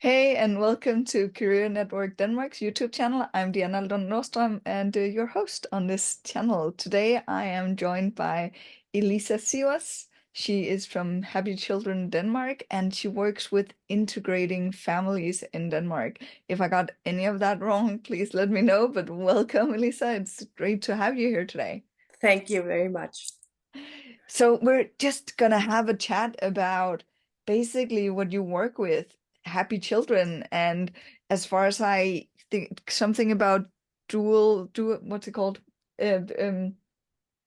Hey, and welcome to Career Network Denmark's YouTube channel. I'm Diana Lund Nordström and your host on this channel. Today I am joined by Elisa. She is from Happy Children Denmark and she works with integrating families in Denmark. If I got any of that wrong, please let me know. But welcome, Elisa. It's great to have you here today. Thank you very much. So we're just gonna have a chat about basically what you work with, happy children, and as far as I think, something about dual, what's it called? Uh, um,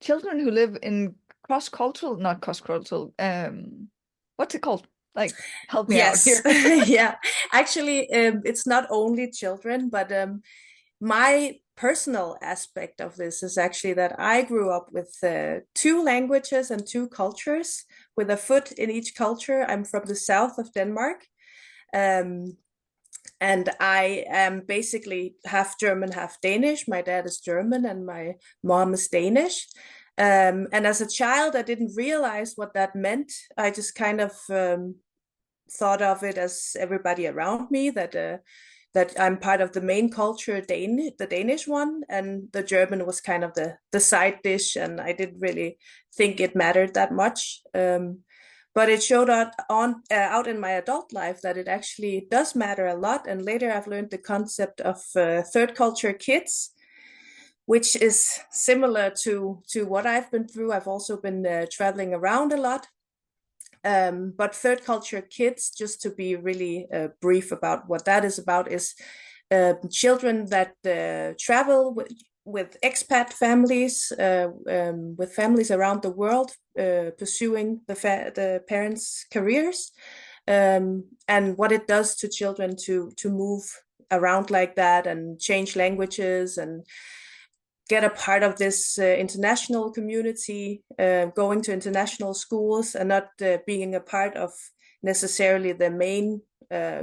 Children who live in cross-cultural, not cross-cultural, what's it called? Like, help me out Yes, here. yeah. Actually, it's not only children, but my personal aspect of this is actually that I grew up with two languages and two cultures, with a foot in each culture. I'm from the south of Denmark, um, and I am basically half German, half Danish. My dad is German, and my mom is Danish. And as a child, I didn't realize what that meant. I just kind of thought of it as everybody around me that I'm part of the main culture, the Danish one, and the German was kind of the side dish, and I didn't really think it mattered that much. But it showed out in my adult life that it actually does matter a lot. And later, I've learned the concept of third culture kids, which is similar to what I've been through. I've also been traveling around a lot, but third culture kids, just to be really brief about what that is about, is children that travel with expat families, with families around the world, pursuing the parents' careers, and what it does to children to move around like that and change languages and get a part of this international community, going to international schools and not being a part of necessarily the main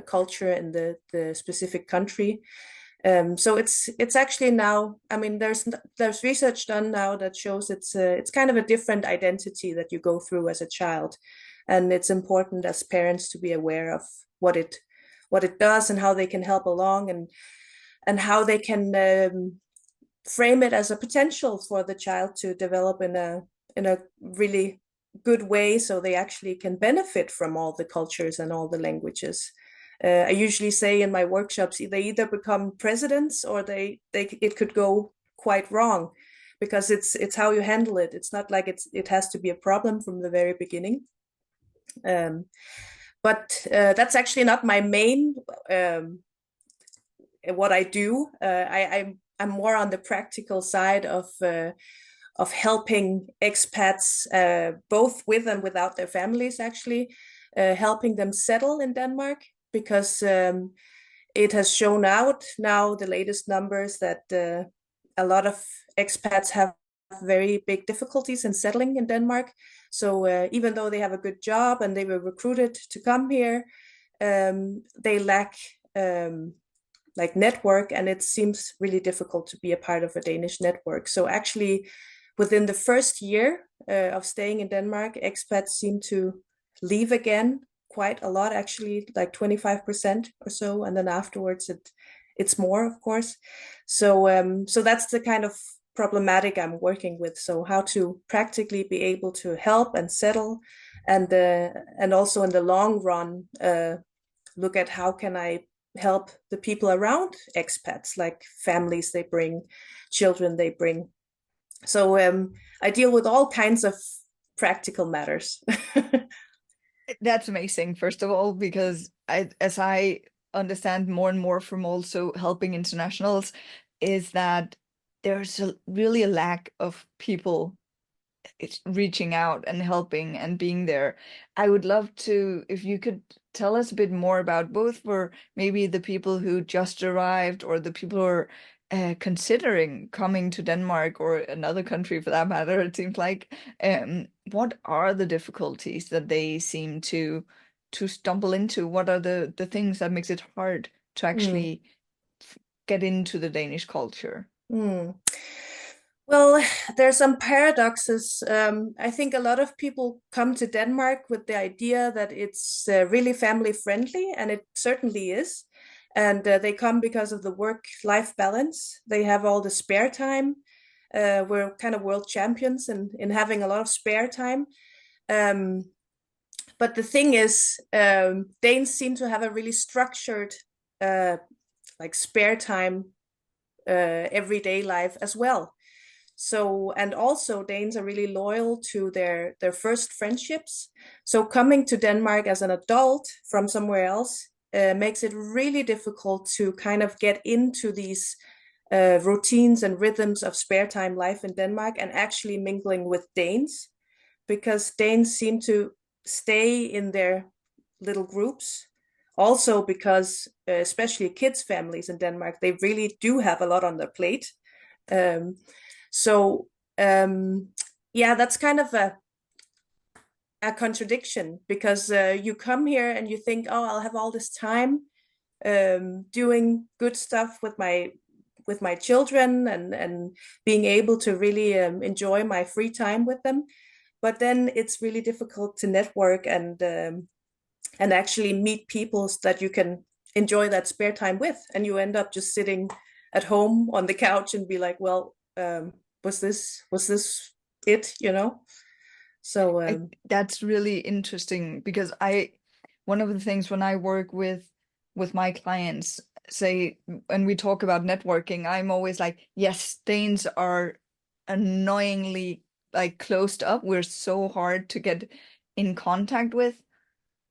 culture in the specific country. So it's actually now. I mean, there's research done now that shows it's kind of a different identity that you go through as a child, and it's important as parents to be aware of what it does and how they can help along and how they can frame it as a potential for the child to develop in a really good way so they actually can benefit from all the cultures and all the languages. I usually say in my workshops they either become presidents or they it could go quite wrong because it's how you handle it. It's not like it has to be a problem from the very beginning. um, but that's actually not my main what I do. I'm more on the practical side of helping expats, both with and without their families, actually, helping them settle in Denmark because it has shown out now the latest numbers that a lot of expats have very big difficulties in settling in Denmark. So even though they have a good job and they were recruited to come here, they lack like network, and it seems really difficult to be a part of a Danish network. So actually, within the first year of staying in Denmark, expats seem to leave again quite a lot, actually, like 25% or so, and then afterwards it's more, of course. So so that's the kind of problematic I'm working with. So how to practically be able to help and settle, and also in the long run look at how can I help the people around expats, like families they bring, children they bring. So I deal with all kinds of practical matters. That's amazing, first of all, because as I understand more and more from also helping internationals, is that there's really a lack of people reaching out and helping and being there. I would love to, if you could tell us a bit more about both for maybe the people who just arrived or the people who are considering coming to Denmark or another country for that matter, it seems like. What are the difficulties that they seem to stumble into? What are the things that makes it hard to Mm, actually get into the Danish culture? mm. Well, there's some paradoxes. I think a lot of people come to Denmark with the idea that it's really family friendly, and it certainly is. And they come because of the work-life balance. They have all the spare time. We're kind of world champions in having a lot of spare time. Um, but the thing is, Danes seem to have a really structured, uh, like spare time, everyday life as well. So, and also Danes are really loyal to their first friendships. So coming to Denmark as an adult from somewhere else makes it really difficult to kind of get into these routines and rhythms of spare time life in Denmark and actually mingling with Danes, because Danes seem to stay in their little groups. Also, because especially kids' families in Denmark, they really do have a lot on their plate. Um, so yeah, that's kind of a contradiction, because you come here and you think, oh, I'll have all this time doing good stuff with my children, and being able to really enjoy my free time with them. But then it's really difficult to network and actually meet people that you can enjoy that spare time with, and you end up just sitting at home on the couch and be like, well, was this it, so That's really interesting because one of the things when I work with my clients, say when we talk about networking, I'm always like, yes, Danes are annoyingly like closed up. We're so hard to get in contact with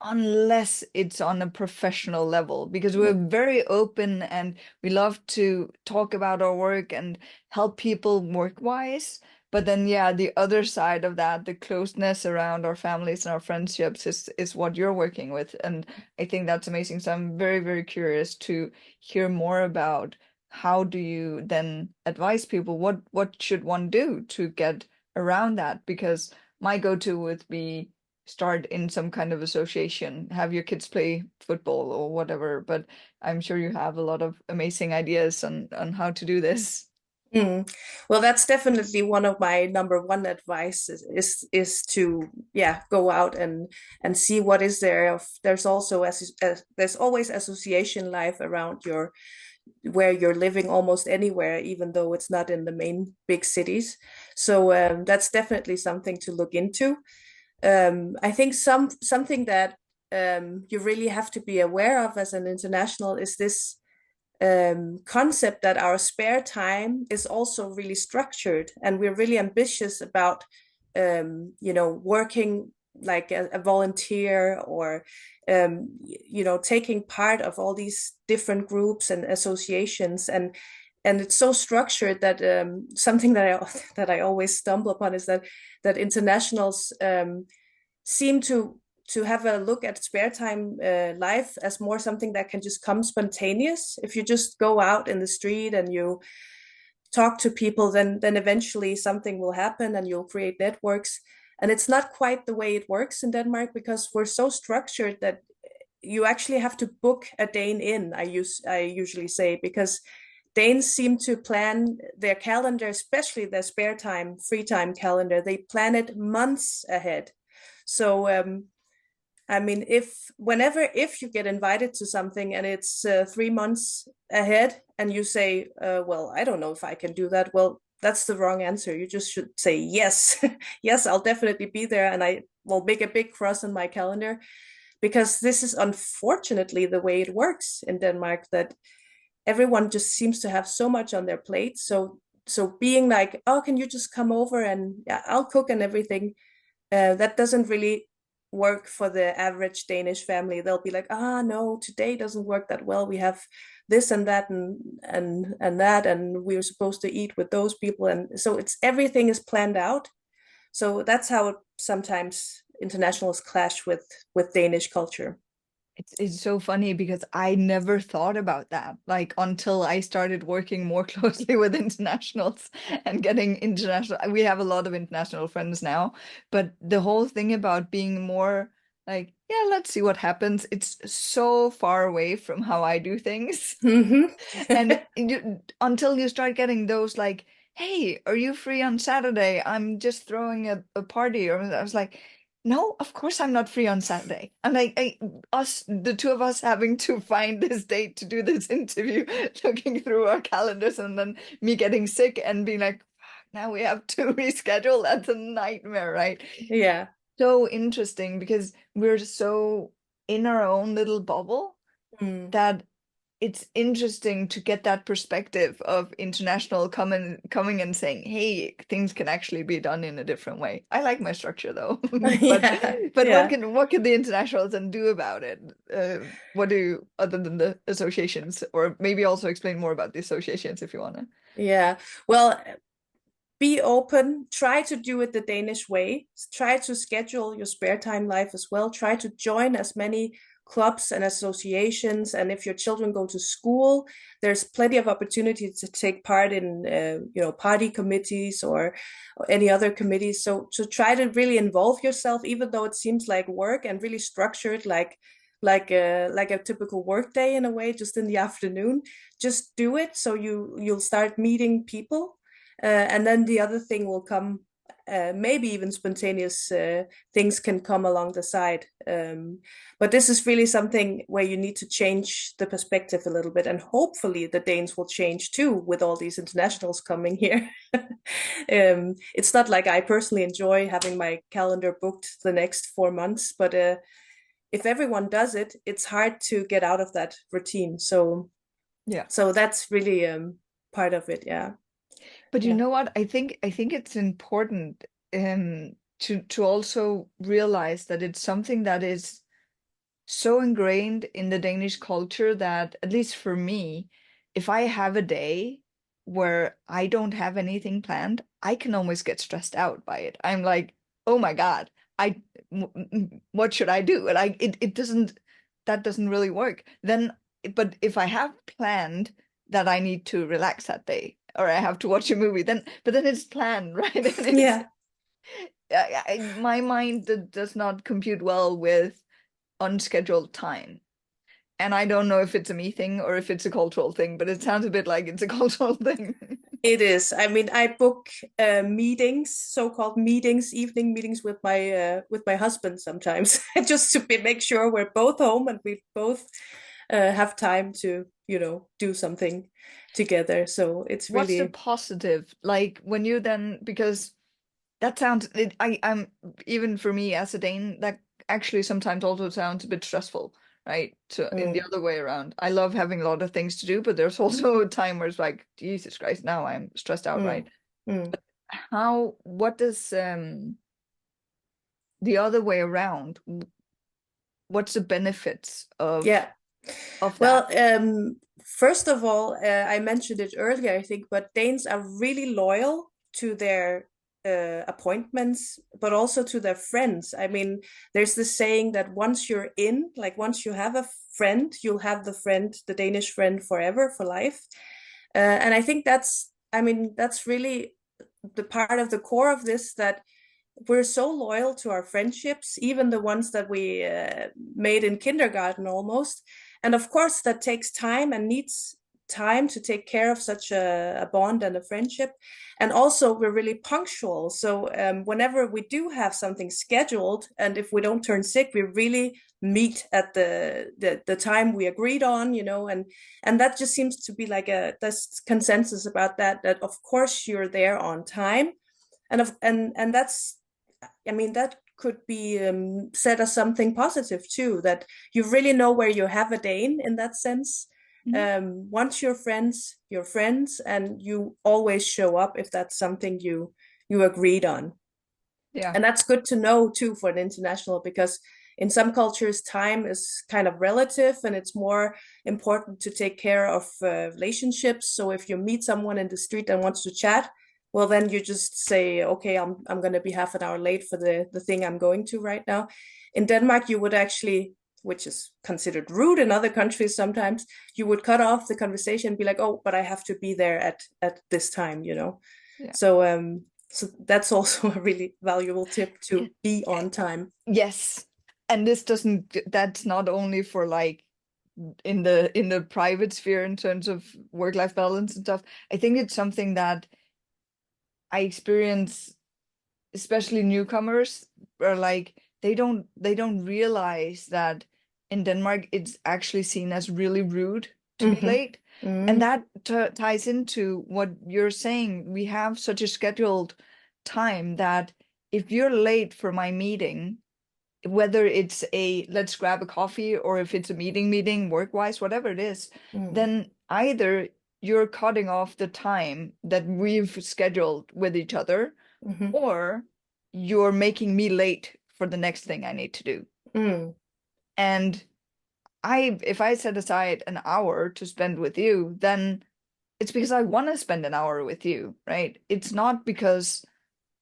unless it's on a professional level, because we're very open and we love to talk about our work and help people work wise. But then, yeah, the other side of that, the closeness around our families and our friendships is what you're working with. And I think that's amazing. So I'm very, very curious to hear more about how do you then advise people what should one do to get around that? Because my go-to would be start in some kind of association, have your kids play football or whatever. But I'm sure you have a lot of amazing ideas on how to do this. Mm. Well, that's definitely one of my number one advice is to, yeah, go out and see what is there. There's also there's always association life around your where you're living, almost anywhere, even though it's not in the main big cities. So that's definitely something to look into. I think something that you really have to be aware of as an international is this concept that our spare time is also really structured, and we're really ambitious about working like a volunteer, or taking part of all these different groups and associations, and it's so structured that something that I that I always stumble upon is that internationals seem to have a look at spare time life as more something that can just come spontaneous. If you just go out in the street and you talk to people, then eventually something will happen and you'll create networks. And it's not quite the way it works in Denmark, because we're so structured that you actually have to book a Dane in. I usually say, because Danes seem to plan their calendar, especially their spare time, free time calendar. They plan it months ahead. So I mean, if you get invited to something and it's 3 months ahead, and you say, well, I don't know if I can do that. Well, that's the wrong answer. You just should say yes. Yes, I'll definitely be there, and I will make a big cross on my calendar, because this is unfortunately the way it works in Denmark, that everyone just seems to have so much on their plate. So being like, oh, can you just come over and, yeah, I'll cook and everything, that doesn't really work for the average Danish family. They'll be like, ah, no, today doesn't work that well. We have this and that and that, and we were supposed to eat with those people, and so it's everything is planned out. So that's how sometimes internationals clash with Danish culture. It's so funny because I never thought about that, like until I started working more closely with internationals and getting international. We have a lot of international friends now, but the whole thing about being more like, yeah, let's see what happens. It's so far away from how I do things. Mm-hmm. And until you start getting those like, hey, are you free on Saturday? I'm just throwing a party. Or I was like, no, of course I'm not free on Saturday. And the two of us having to find this date to do this interview, looking through our calendars, and then me getting sick and being like, now we have to reschedule. That's a nightmare, right? Yeah. So interesting because we're so in our own little bubble Mm. that it's interesting to get that perspective of international coming and saying, hey, things can actually be done in a different way. I like my structure though. but Yeah. but Yeah. what can the internationals then do about it? What do other than the associations, or maybe also explain more about the associations if you want to. Yeah. Well, be open, try to do it the Danish way, try to schedule your spare time life as well, try to join as many clubs and associations, and if your children go to school, there's plenty of opportunity to take part in party committees or any other committees. So try to really involve yourself, even though it seems like work, and really structure it like a typical work day in a way, just in the afternoon. Just do it, so you'll start meeting people, and then the other thing will come. Maybe even spontaneous things can come along the side. But this is really something where you need to change the perspective a little bit. And hopefully the Danes will change too with all these internationals coming here. It's not like I personally enjoy having my calendar booked the next 4 months, but if everyone does it, it's hard to get out of that routine. So, Yeah. so that's really part of it. Yeah. But you Yeah. know what? I think it's important to also realize that it's something that is so ingrained in the Danish culture that, at least for me, if I have a day where I don't have anything planned, I can almost get stressed out by it. I'm like, oh my God, what should I do? And it doesn't, that doesn't really work. Then, but if I have planned that I need to relax that day or I have to watch a movie, but then it's planned, right? And it's, Yeah. my mind does not compute well with unscheduled time. And I don't know if it's a me thing or if it's a cultural thing, but it sounds a bit like it's a cultural thing. It is. I mean, I book meetings, so-called meetings, evening meetings with my husband sometimes, just to make sure we're both home and we both have time to, do something together. So it's What's the really, positive? Like when you then, because that sounds, I'm even for me as a Dane, that actually sometimes also sounds a bit stressful, right? So in the mm, other way around, I love having a lot of things to do, but there's also a time where it's like, Jesus Christ, now I'm stressed out, mm, right? mm. What does the other way around? What's the benefits Yeah. of that? Well, first of all, I mentioned it earlier, I think, but Danes are really loyal to their appointments, but also to their friends. I mean, there's this saying that once you're in, like once you have a friend, you'll have the Danish friend forever, for life. And I think I mean, that's really the part of the core of this, that we're so loyal to our friendships, even the ones that we made in kindergarten almost. And of course, that takes time and needs time to take care of such a bond and a friendship. And also, we're really punctual. So whenever we do have something scheduled, and if we don't turn sick, we really meet at the time we agreed on, and that just seems to be like this consensus about that of course you're there on time. And that's, I mean, that could be said as something positive too, that you really know where you have a Dane in that sense. Mhm. Once you're friends, and you always show up if that's something you agreed on. Yeah. And that's good to know too for an international, because in some cultures, time is kind of relative, and it's more important to take care of relationships. So if you meet someone in the street and wants to chat, well, then you just say, okay, I'm going to be half an hour late for the thing I'm going to right now. In Denmark, you would actually, which is considered rude in other countries sometimes, you would cut off the conversation and be like, oh, but I have to be there at this time. Yeah. So that's also a really valuable tip, Yeah. to be on time. Yes. And this doesn't, that's not only for like in the private sphere in terms of work-life balance and stuff. I think it's something that I experience, especially newcomers, are like they don't realize that in Denmark it's actually seen as really rude to be Mm-hmm. late. And Mm-hmm. that ties into what you're saying. We have such a scheduled time that if you're late for my meeting, whether it's a let's grab a coffee or if it's a meeting work-wise, whatever it is, then either you're cutting off the time that we've scheduled with each other, Mm-hmm. or you're making me late for the next thing I need to do. Mm-hmm. And if I set aside an hour to spend with you, then it's because I want to spend an hour with you, right? It's not because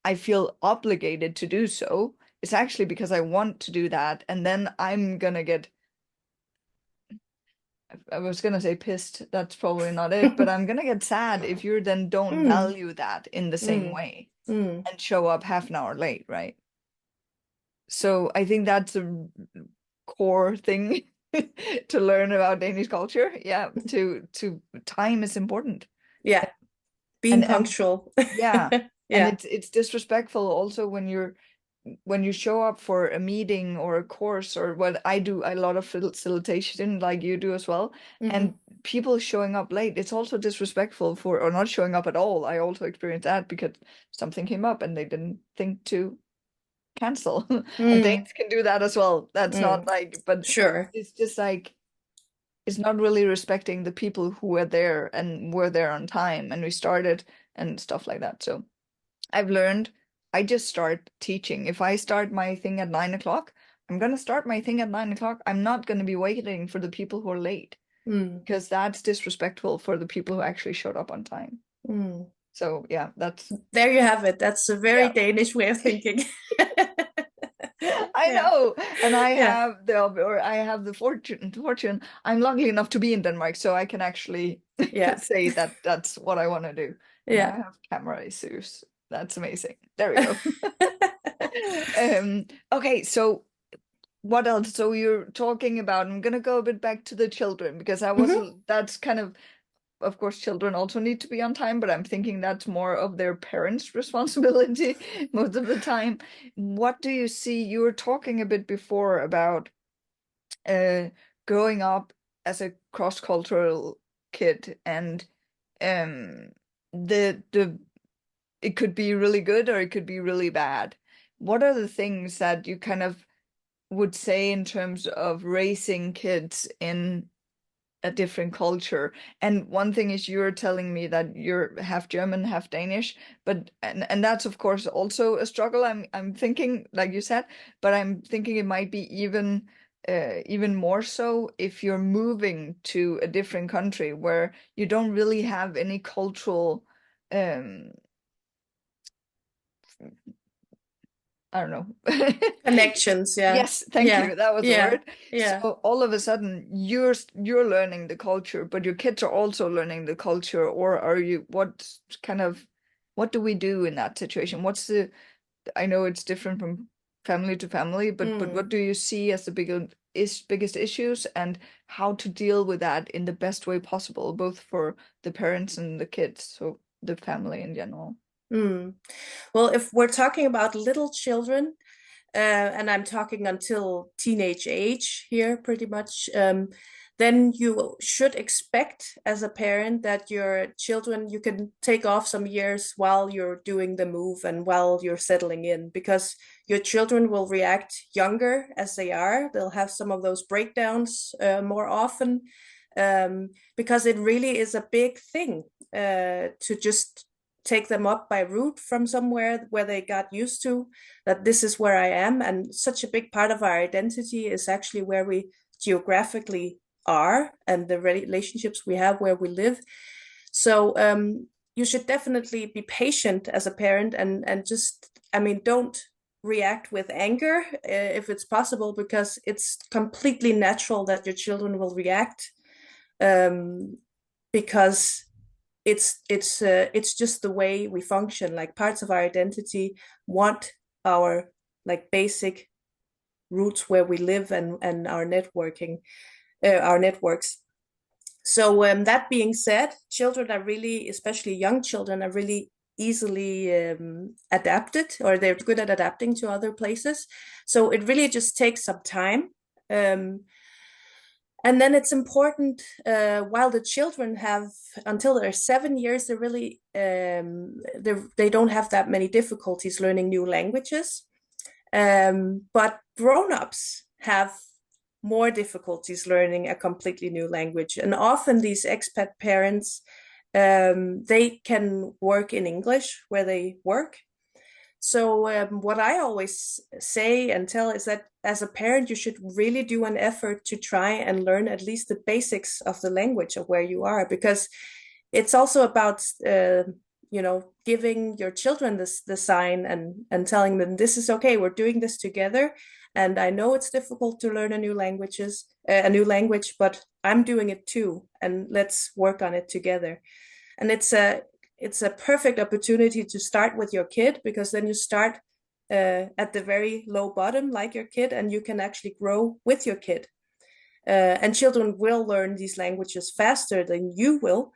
I feel obligated to do so. It's actually because I want to do that. And then I'm gonna get, I was gonna say pissed. That's probably not it, but I'm gonna get sad if you then don't Mm, value that in the same mm, way mm. and show up half an hour late, right? So I think that's a core thing to learn about Danish culture. Yeah, to time is important. Yeah, being And punctual. yeah, and Yeah. it's disrespectful also when you show up for a meeting or a course, or what I do a lot of facilitation like you do as well, Mm-hmm. and people showing up late, it's also disrespectful for, or not showing up at all. I also experienced that because something came up and they didn't think to cancel. And Mm, Danes can do that as well. That's not mm. like, but Sure. it's just like it's not really respecting the people who were there and were there on time and we started and stuff like that. So I've learned I just start teaching. If I start my thing at 9 o'clock, I'm gonna start my thing at 9 o'clock. I'm not gonna be waiting for the people who are late Mm, because that's disrespectful for the people who actually showed up on time. mm. So yeah, that's There you have it. That's a very yeah. Danish way of thinking. I Yeah. know, and Yeah. I have the fortune. I'm lucky enough to be in Denmark, so I can actually Yeah. say that that's what I want to do. And I Yeah. have camera issues. That's amazing. There we go. Okay, so what else? So you're talking about, I'm gonna go a bit back to the children because Hmm. that's kind of course, children also need to be on time, but I'm thinking that's more of their parents' responsibility most of the time. What do you see? You were talking a bit before about uh growing up as a cross-cultural kid, and um the it could be really good or it could be really bad. What are the things that you kind of would say in terms of raising kids in a different culture? And one thing is you're telling me that you're half German, half Danish, but and that's of course also a struggle. I'm thinking, like you said, but I'm thinking it might be even more so if you're moving to a different country where you don't really have any cultural um I don't know. Connections. Yeah. Yes, thank Yeah. you. That was the Yeah. word. Yeah. So all of a sudden you're learning the culture, but your kids are also learning the culture, or are you what do we do in that situation? I know it's different from family to family, but Mm. what do you see as the biggest issues and how to deal with that in the best way possible, both for the parents and the kids, so the family in general? Mm. Well, if we're talking about little children, and I'm talking until teenage age here, pretty much, then you should expect as a parent that your children, you can take off some years while you're doing the move and while you're settling in, because your children will react younger as they are. They'll have some of those breakdowns more often, because it really is a big thing to just take them up by root from somewhere where they got used to that this is where I am. And such a big part of our identity is actually where we geographically are and the relationships we have where we live. So you should definitely be patient as a parent, and just, I mean, don't react with anger if it's possible, because it's completely natural that your children will react, um, because it's just the way we function. Like parts of our identity want our like basic roots where we live and our networking, our networks. So that being said, children are really, especially young children, are really easily adapted, or they're good at adapting to other places. So it really just takes some time. Um, and then it's important, while the children have until they're 7 years, they really they don't have that many difficulties learning new languages. But grown-ups have more difficulties learning a completely new language. And often these expat parents, they can work in English where they work. So what I always say and tell is that as a parent, you should really do an effort to try and learn at least the basics of the language of where you are, because it's also about giving your children the sign and telling them this is okay, we're doing this together. And I know it's difficult to learn a new language, but I'm doing it too, and let's work on it together. And it's a perfect opportunity to start with your kid, because then you start at the very low bottom like your kid, and you can actually grow with your kid. And children will learn these languages faster than you will.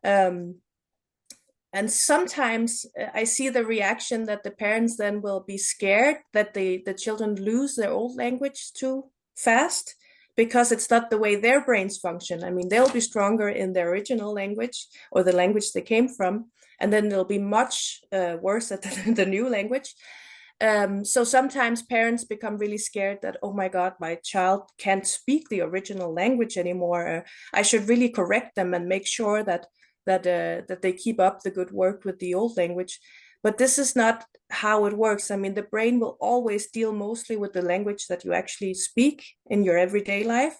um, and sometimes I see the reaction that the parents then will be scared that the children lose their old language too fast, because it's not the way their brains function. I mean, they'll be stronger in their original language, or the language they came from, and then they'll be much worse at the new language. So sometimes parents become really scared that, oh my God, my child can't speak the original language anymore. I should really correct them and make sure that they keep up the good work with the old language. But this is not how it works. I mean, the brain will always deal mostly with the language that you actually speak in your everyday life.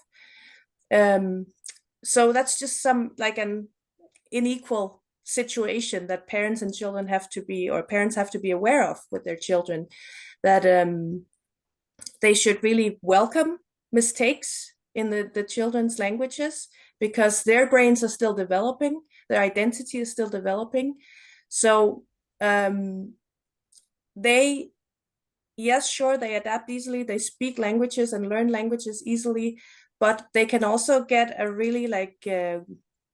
Um, so that's just some like an unequal situation that parents and children have to be, or parents have to be aware of with their children, that they should really welcome mistakes in the children's languages, because their brains are still developing, their identity is still developing. So they, yes, sure, they adapt easily, they speak languages and learn languages easily, but they can also get a really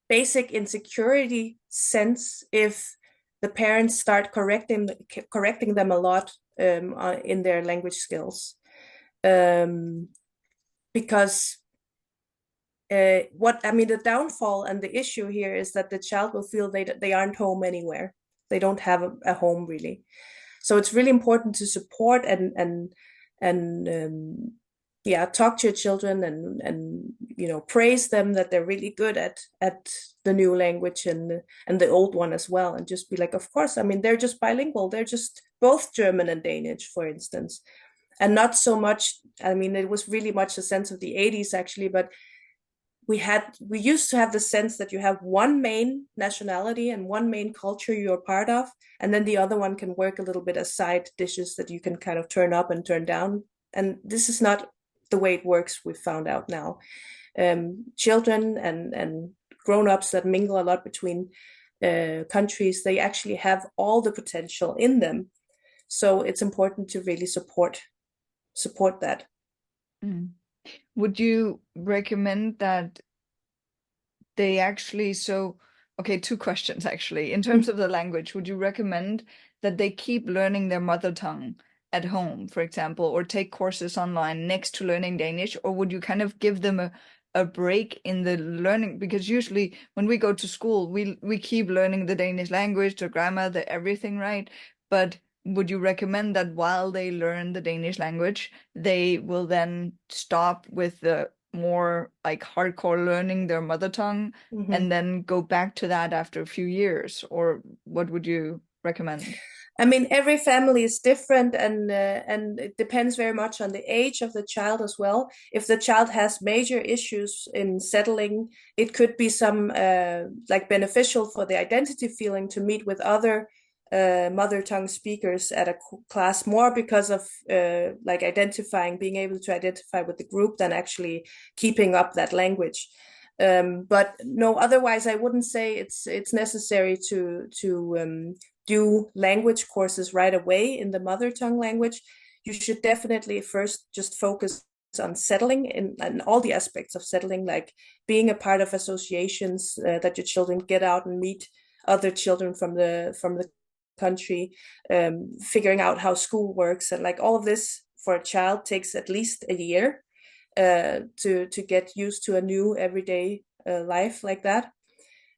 basic insecurity sense if the parents start correcting them a lot in their language skills. um, because what I mean, the downfall and the issue here is that the child will feel they aren't home anywhere. They don't have a home really. So it's really important to support and yeah, talk to your children and praise them that they're really good at the new language and the old one as well, and just be like, of course, I mean, they're just bilingual. They're just both German and Danish, for instance. And not so much, I mean, it was really much a sense of the 80s actually, but we used to have the sense that you have one main nationality and one main culture you're part of, and then the other one can work a little bit as side dishes that you can kind of turn up and turn down. And this is not the way it works, we've found out now. Children and grown-ups that mingle a lot between countries, they actually have all the potential in them. So it's important to really support that. Mm. Would you recommend that they actually, so, okay, two questions actually. In terms of the language, would you recommend that they keep learning their mother tongue at home, for example, or take courses online next to learning Danish? Or would you kind of give them a break in the learning? Because usually when we go to school, we keep learning the Danish language, the grammar, the everything, right? But would you recommend that while they learn the Danish language, they will then stop with the more like hardcore learning their mother tongue Mm-hmm. and then go back to that after a few years? Or what would you recommend? I mean, every family is different, and it depends very much on the age of the child as well. If the child has major issues in settling, it could be some beneficial for the identity feeling to meet with other mother tongue speakers at a class, more because of being able to identify with the group than actually keeping up that language. But no, otherwise, I wouldn't say it's necessary to do language courses right away in the mother tongue language. You should definitely first just focus on settling in all the aspects of settling, like being a part of associations, that your children get out and meet other children from the country, figuring out how school works, and like all of this for a child takes at least a year to get used to a new everyday life like that.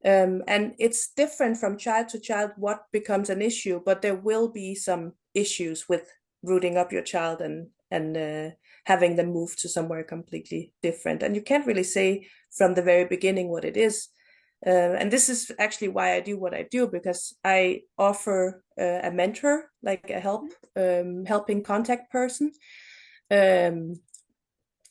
And it's different from child to child what becomes an issue, but there will be some issues with rooting up your child and having them move to somewhere completely different. And you can't really say from the very beginning what it is. And this is actually why I do what I do, because I offer a mentor, like a helping contact person, um,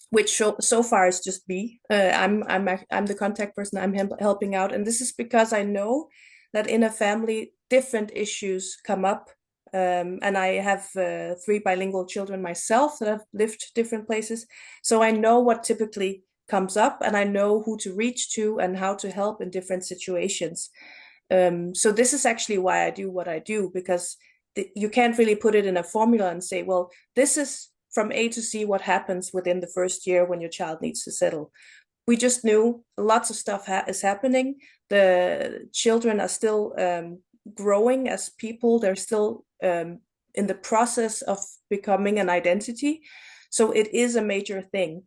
which so far is just me. I'm the contact person. I'm helping out, and this is because I know that in a family, different issues come up. And I have 3 bilingual children myself that have lived different places, so I know what typically comes up, and I know who to reach to and how to help in different situations. So this is actually why I do what I do, because you can't really put it in a formula and say, well, this is from A to Z what happens within the first year when your child needs to settle. We just knew lots of stuff is happening. The children are still growing as people. They're still in the process of becoming an identity. So it is a major thing,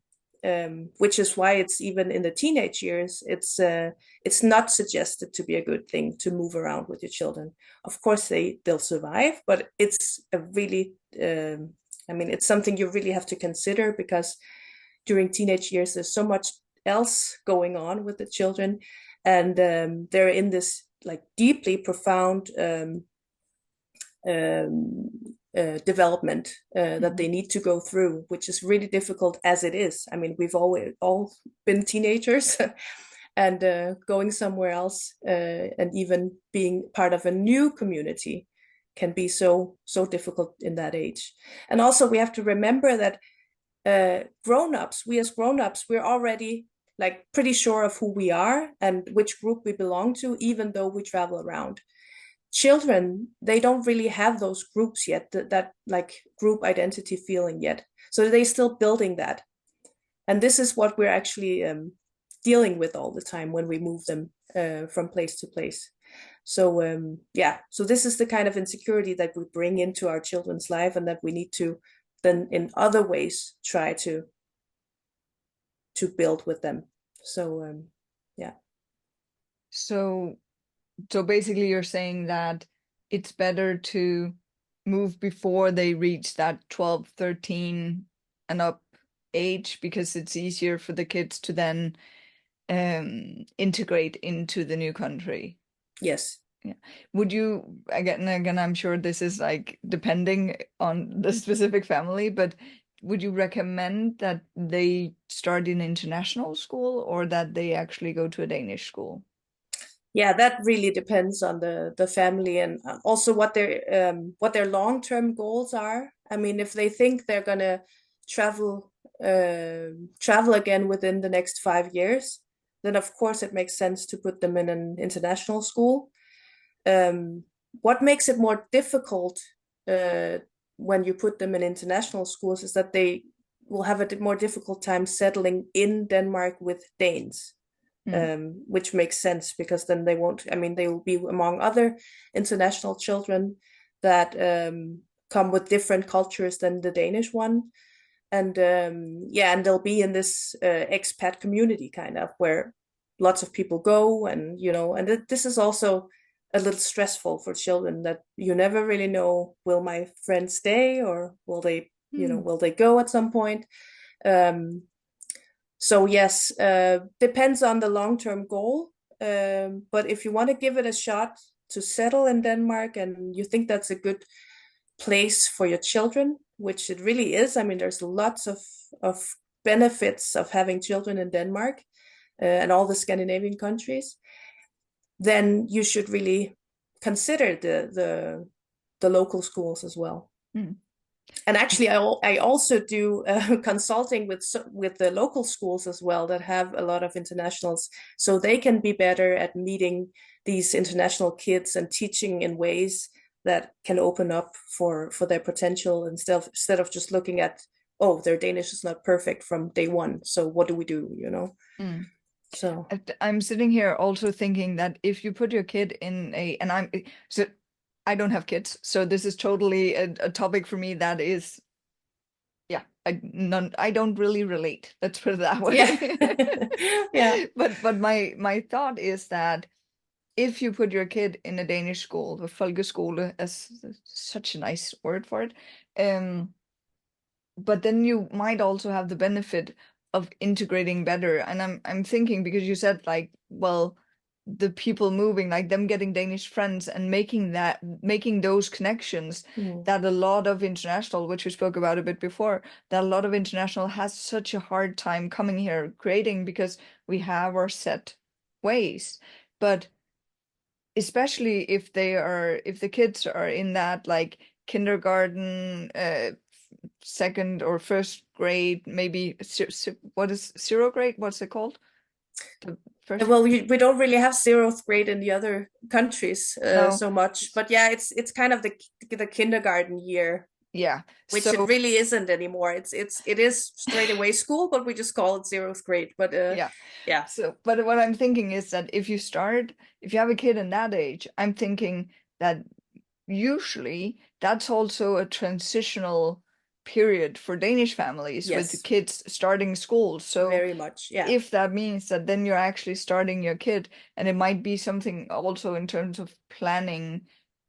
which is why it's even in the teenage years, it's not suggested to be a good thing to move around with your children. Of course, they'll survive, but it's a really I mean, it's something you really have to consider, because during teenage years, there's so much else going on with the children, and they're in this like deeply profound development that they need to go through, which is really difficult as it is. I mean, we've all been teenagers and going somewhere else and even being part of a new community can be so difficult in that age. And also we have to remember that we as grown-ups, we're already like pretty sure of who we are and which group we belong to, even though we travel around. Children, they don't really have those groups yet, that like group identity feeling yet. So they're still building that. And this is what we're actually dealing with all the time when we move them from place to place. So yeah, so this is the kind of insecurity that we bring into our children's life, and that we need to then in other ways try to build with them. So yeah. So basically you're saying that it's better to move before they reach that 12, 13 and up age, because it's easier for the kids to then integrate into the new country. Yes. Yeah. Would you, again, I'm sure this is like depending on the specific family, but would you recommend that they start in international school or that they actually go to a Danish school? Yeah, that really depends on the family, and also what their long-term goals are. I mean, if they think they're gonna travel travel again within the next 5 years, then of course it makes sense to put them in an international school. Um, what makes it more difficult uh, when you put them in international schools is that they will have a more difficult time settling in Denmark with Danes, Mm. Which makes sense, because then they won't, I mean, they will be among other international children that come with different cultures than the Danish one. And yeah, and they'll be in this expat community kind of where lots of people go, and and this is also a little stressful for children, that you never really know, will my friends stay, or will they Mm. will they go at some point. So yes, depends on the long-term goal. But if you want to give it a shot to settle in Denmark, and you think that's a good place for your children, which it really is. I mean, there's lots of benefits of having children in Denmark and all the Scandinavian countries. Then you should really consider the local schools as well. Mm. And actually, I also do consulting with the local schools as well, that have a lot of internationals, so they can be better at meeting these international kids and teaching in ways that can open up for their potential, instead of just looking at, oh, their Danish is not perfect from day one, so what do we do, Mm. So I'm sitting here also thinking that if you put your kid in a, and I'm so I don't have kids, so this is totally a topic for me that is, yeah, I don't really relate. Let's put it that Yeah. way. Yeah. But my thought is that if you put your kid in a Danish school, the folkeskole, as such a nice word for it, um, but then you might also have the benefit of integrating better. And I'm thinking because you said like, well, the people moving, like them getting Danish friends and making those connections Mm. that a lot of international, which we spoke about a bit before, that a lot of international has such a hard time coming here creating because we have our set ways. But especially if the kids are in that like kindergarten, second or first grade, maybe what is zero grade? What's it called? The first Well, we don't really have zeroth grade in the other countries no, so much, but yeah, it's kind of the kindergarten year, yeah. which it So really isn't anymore. It is straight away school, but we just call it zeroth grade. But yeah. yeah. So, but what I'm thinking is that if you have a kid in that age, I'm thinking that usually that's also a transitional period for Danish families with the Yes, kids starting school. So very much. Yeah. if that means that then you're actually starting your kid, and it might be something also in terms of planning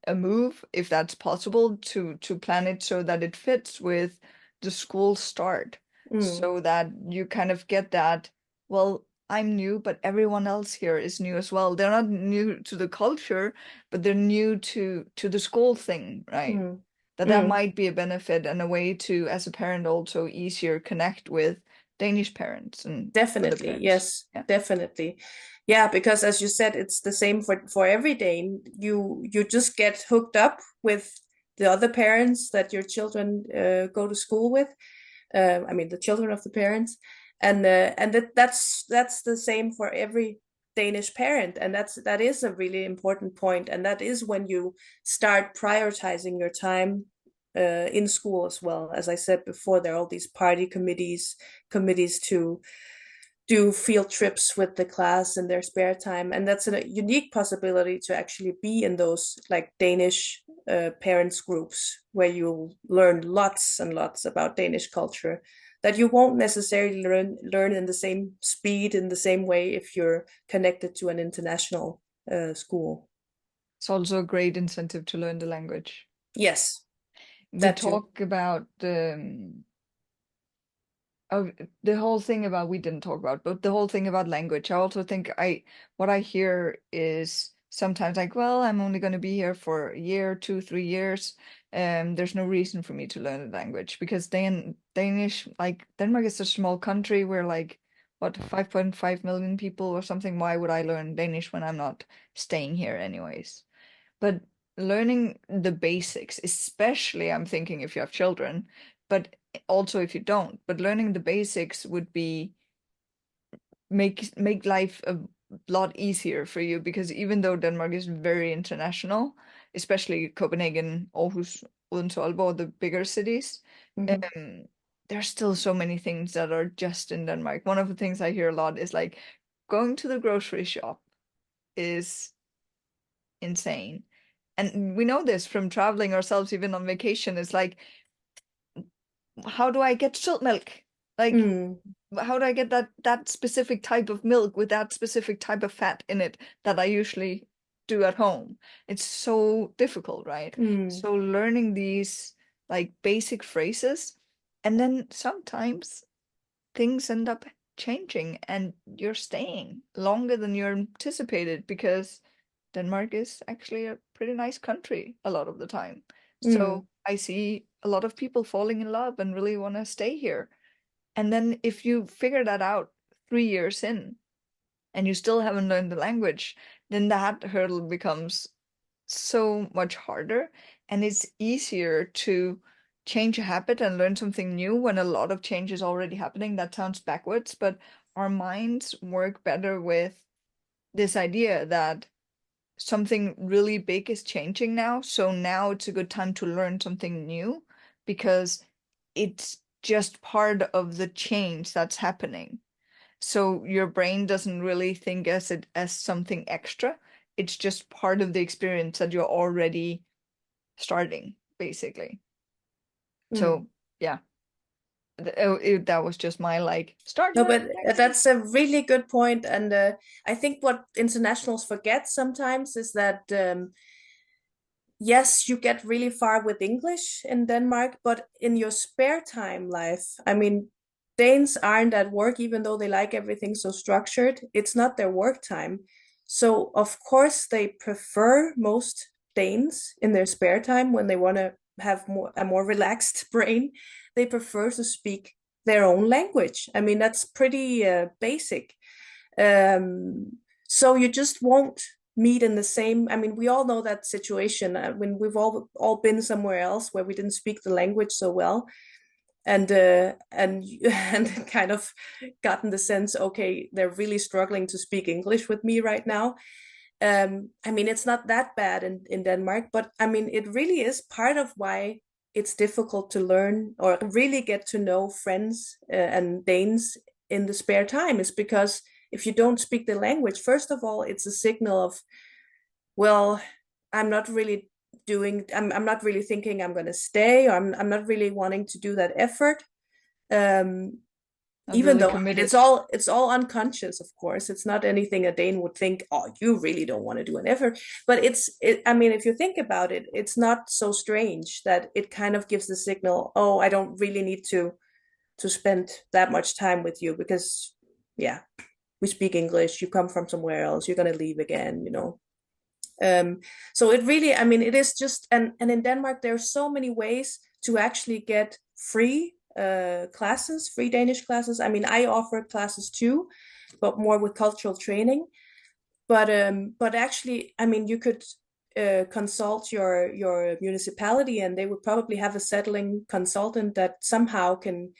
a move, if that's possible, to plan it so that it fits with the school start, Mm, so that you kind of get that, well, I'm new, but everyone else here is new as well. They're not new to the culture, but they're new to the school thing, right? mm, That mm. might be a benefit and a way to, as a parent, also easier connect with Danish parents and other Definitely, parents. yes, Yeah. definitely. Yeah, because as you said, it's the same for every day. You just get hooked up with the other parents that your children go to school with. I mean, the children of the parents, and that's the same for every Danish parent, and that is a really important point, and that is when you start prioritizing your time in school as well. As I said before, there are all these party committees to do field trips with the class in their spare time, and that's a unique possibility to actually be in those like Danish parents groups where you learn lots and lots about Danish culture that you won't necessarily learn in the same speed in the same way if you're connected to an international school. It's also a great incentive to learn the language. Yes, We that too. talk about oh, the whole thing about we didn't talk about, but the whole thing about language. I also think what I hear is sometimes like, well, I'm only going to be here for a year, 2, 3 years. There's no reason for me to learn the language because Danish, like Denmark is a small country. We're like what 5.5 million people or something. Why would I learn Danish when I'm not staying here anyways? But learning the basics, especially I'm thinking if you have children, but also if you don't, but learning the basics would be make life a lot easier for you because even though Denmark is very international, especially Copenhagen, Aarhus, Odense, Aalborg, the bigger cities, Mhm. um, there's still so many things that are just in Denmark. One of the things I hear a lot is like going to the grocery shop is insane. And we know this from traveling ourselves, even on vacation. It's like, how do I get salt milk? Like, Mm, how do I get that specific type of milk with that specific type of fat in it that I usually do at home? It's so difficult, right? mm, So learning these like basic phrases, and then sometimes things end up changing and you're staying longer than you're anticipated because Denmark is actually a pretty nice country a lot of the time. So mm, I see a lot of people falling in love and really want to stay here. And then if you figure that out 3 years in and you still haven't learned the language, then that hurdle becomes so much harder. And it's easier to change a habit and learn something new when a lot of change is already happening. That sounds backwards, but our minds work better with this idea that something really big is changing now. So now it's a good time to learn something new because it's just part of the change that's happening. So your brain doesn't really think as it as something extra. It's just part of the experience that you're already starting, basically. Mm. So yeah, that was just my like start No, learning but next week. that's a really good point, and I think what internationals forget sometimes is that yes, you get really far with English in Denmark, but in your spare time life, I mean, Danes aren't at work, even though they like everything so structured. It's not their work time. So, of course, they prefer most Danes in their spare time when they want to have a more relaxed brain. They prefer to speak their own language. I mean, that's pretty basic. Um, so you just won't meet in the same. I mean, we all know that situation. When we've all been somewhere else where we didn't speak the language so well, and and kind of gotten the sense, okay, they're really struggling to speak English with me right now. I mean, it's not that bad in Denmark, but I mean, it really is part of why it's difficult to learn or really get to know friends and Danes in the spare time is because if you don't speak the language, first of all, it's a signal of, well, I'm not really I'm not really thinking I'm going to stay, or I'm not really wanting to do that effort. Um, Not Even really though I mean committed. it's all unconscious, of course. It's not anything a Dane would think, oh, you really don't want to do an effort. But I mean, if you think about it, it's not so strange that it kind of gives the signal, oh, I don't really need to spend that much time with you because yeah, we speak English, you come from somewhere else, you're gonna leave again, you know. Um, so it really, I mean, it is just, and in Denmark, there are so many ways to actually get free classes, free Danish classes. I mean, I offer classes too, but more with cultural training. But actually, I mean, you could consult your municipality, and they would probably have a settling consultant that somehow can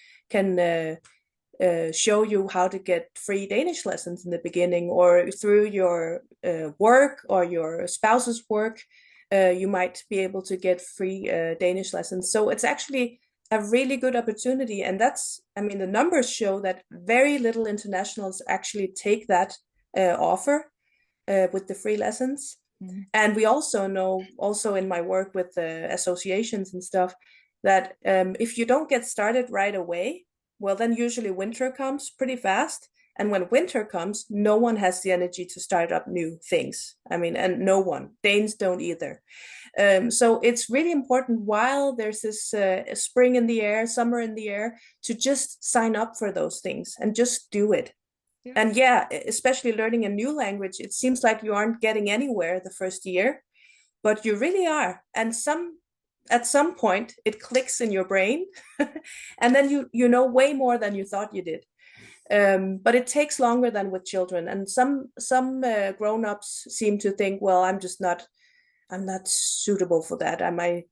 show you how to get free Danish lessons in the beginning, or through your work or your spouse's work, you might be able to get free Danish lessons. So it's actually a really good opportunity. And that's, I mean, the numbers show that very little internationals actually take that offer with the free lessons. Mm. And we also know, also in my work with associations and stuff, that if you don't get started right away, well, then usually winter comes pretty fast. And when winter comes, no one has the energy to start up new things. I mean, and no one, Danes don't either. So it's really important while there's this spring in the air, summer in the air, to just sign up for those things and just do it. Yeah. And yeah, especially learning a new language, it seems like you aren't getting anywhere the first year, but you really are. And at some point it clicks in your brain and then you know way more than you thought you did. But it takes longer than with children. And some grown-ups seem to think, well, I'm not suitable for that.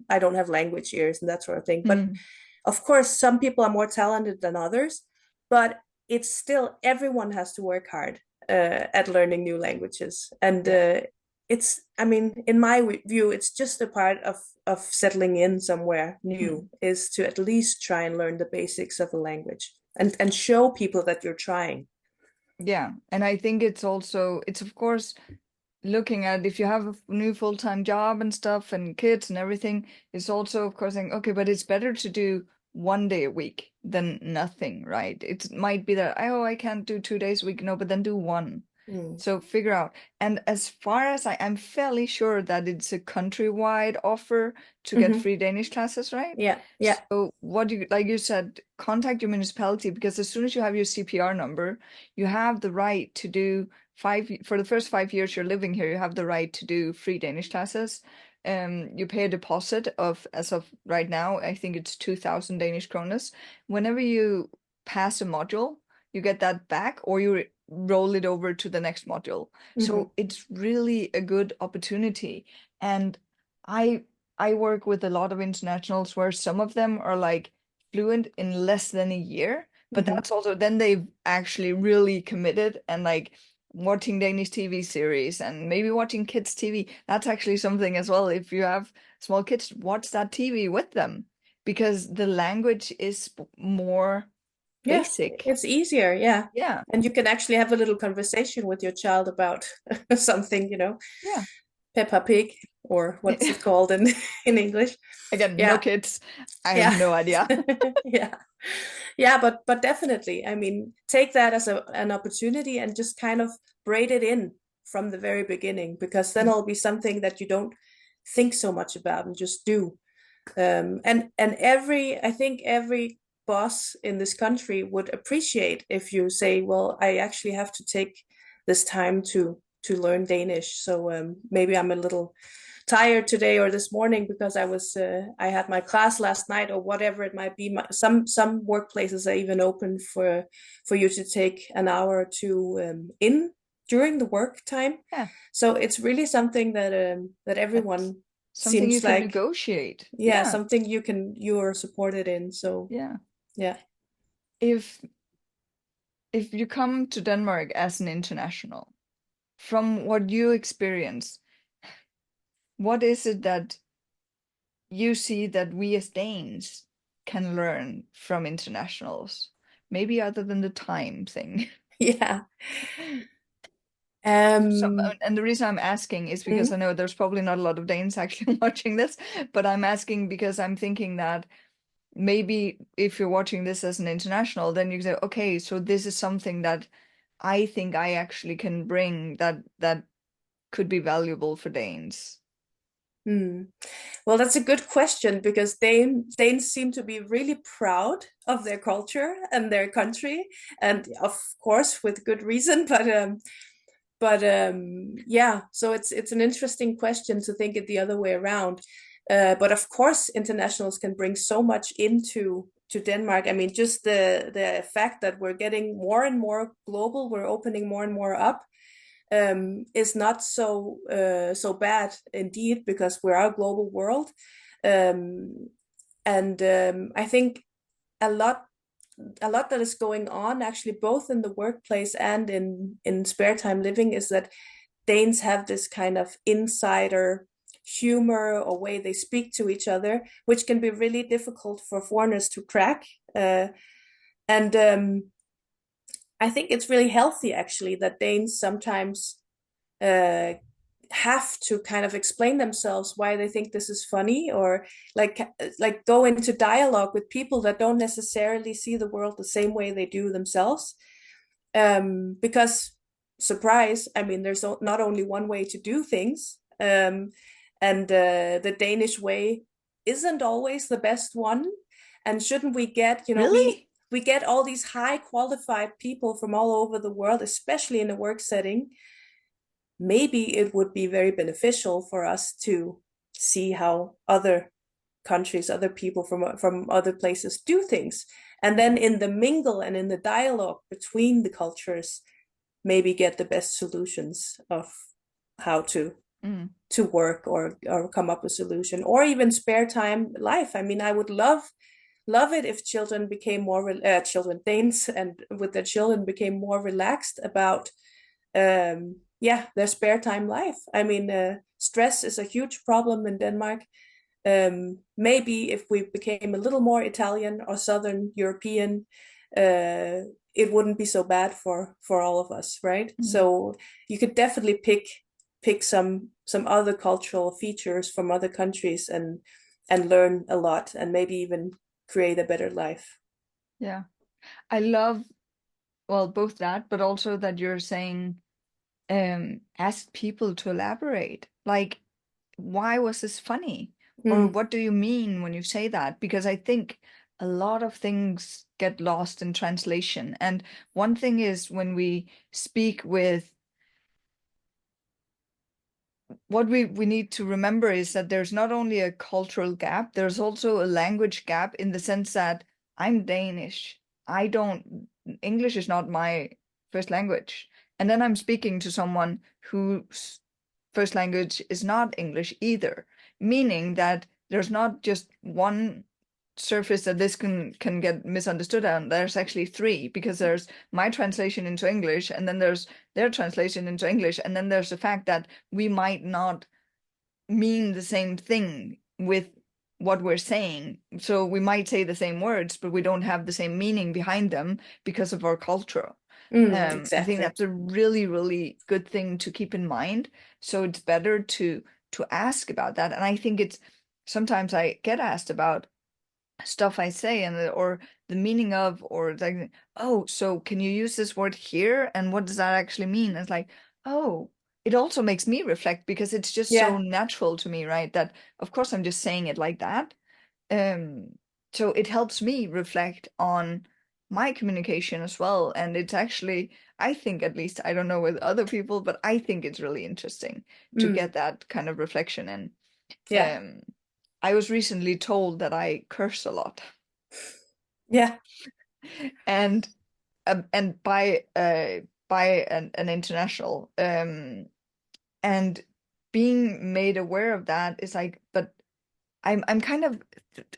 I don't have language ears and that sort of thing. But Mm. of course, some people are more talented than others, but it's still everyone has to work hard at learning new languages. And Yeah. it's, I mean, in my view, it's just a part of settling in somewhere Mm. new is to at least try and learn the basics of a language and show people that you're trying. Yeah. And I think it's also, it's of course looking at if you have a new full-time job and stuff and kids and everything, it's also of course saying, okay, but it's better to do 1 day a week than nothing, right? It might be that, oh, I can't do 2 days a week. No, but then do one. Mm. So figure out. And as far as I'm fairly sure that it's a countrywide offer to get Hmm. free Danish classes, right? Yeah, yeah. So what you like you said, contact your municipality because as soon as you have your CPR number, you have the right to do for the first 5 years you're living here, you have the right to do free Danish classes. You pay a deposit of, as of right now, I think it's 2,000 Danish kroners. Whenever you pass a module, you get that back, or you roll it over to the next module. Hmm. So it's really a good opportunity. And I I work with a lot of internationals where some of them are like fluent in less than a year, but Hmm. that's also then they've actually really committed and like watching Danish TV series and maybe watching kids TV. That's actually something as well. If you have small kids, watch that TV with them because the language is more Yeah, basic. it's easier, yeah. Yeah. And you can actually have a little conversation with your child about something, you know. Yeah. Peppa Pig, or what's it called in in English? Again, no Yeah, kids. I have yeah, no idea. yeah, yeah. But definitely, I mean, take that as an opportunity and just kind of braid it in from the very beginning, because then it'll be something that you don't think so much about and just do. And I think every boss in this country would appreciate if you say, well, I actually have to take this time to learn Danish. So maybe I'm a little tired today or this morning because I had my class last night or whatever it might be. Some workplaces are even open for you to take an hour or two in during the work time. Yeah, So it's really something that that's everyone something you seems can like, negotiate. yeah, Yeah, something you're supported in. So yeah. yeah. If if you come to Denmark as an international, from what you experience, what is it that you see that we as Danes can learn from internationals? Maybe other than the time thing. Yeah. Some, Um, and the reason I'm asking is because I mm, know there's probably not a lot of Danes actually watching this, but I'm asking because I'm thinking that maybe if you're watching this as an international, then you say, okay, so this is something that I think I actually can bring that could be valuable for Danes. mm. Well, that's a good question because Danes seem to be really proud of their culture and their country, and of course with good reason. But yeah, so it's an interesting question to think it the other way around. But of course, internationals can bring so much into to Denmark. I mean, just the fact that we're getting more and more global, we're opening more and more up, is not so bad indeed, because we're a global world. Um, and I think a lot a lot that is going on actually both in the workplace and in spare time living is that Danes have this kind of insider humor or way they speak to each other, which can be really difficult for foreigners to crack. And I think it's really healthy actually that Danes sometimes uh, have to kind of explain themselves why they think this is funny, or like go into dialogue with people that don't necessarily see the world the same way they do themselves. Because surprise, I mean, there's not only one way to do things, and the Danish way isn't always the best one. And shouldn't we get, Really? we get all these high qualified people from all over the world, especially in a work setting. Maybe it would be very beneficial for us to see how other countries, other people from other places do things, and then in the mingle and in the dialogue between the cultures, maybe get the best solutions of how Mm. to work, or come up with a solution, or even spare time life. I mean, I would love it if children became more children Danes and with their children became more relaxed about yeah, their spare time life. I mean, stress is a huge problem in Denmark. Maybe if we became a little more Italian or Southern European, it wouldn't be so bad for all of us, right? Mm. So you could definitely pick some other cultural features from other countries and learn a lot, and maybe even create a better life. Yeah. I love, well, both that, but also that you're saying ask people to elaborate. Like, why was this funny? Or Mm, what do you mean when you say that? Because I think a lot of things get lost in translation. And one thing is when we speak with what we need to remember is that there's not only a cultural gap, there's also a language gap in the sense that I'm Danish. I don't, English is not my first language. And then I'm speaking to someone whose first language is not English either, meaning that there's not just one surface that this can get misunderstood on. There's actually three, because there's my translation into English, and then there's their translation into English, and then there's the fact that we might not mean the same thing with what we're saying. So we might say the same words, but we don't have the same meaning behind them because of our culture. I think Exactly. that's a really, really good thing to keep in mind. So it's better to ask about that. And I think it's sometimes I get asked about stuff I say and or the meaning of or like, oh, so can you use this word here? And what does that actually mean? It's like, oh, it also makes me reflect because it's just so Yeah. natural to me, right? That of course I'm just saying it like that. Um, so it helps me reflect on my communication as well. And it's actually, I think at least, I don't know with other people, but I think it's really interesting to Mm. get that kind of reflection. And Yeah. I was recently told that I curse a lot. Yeah. And and by an international and being made aware of that is like, but I'm kind of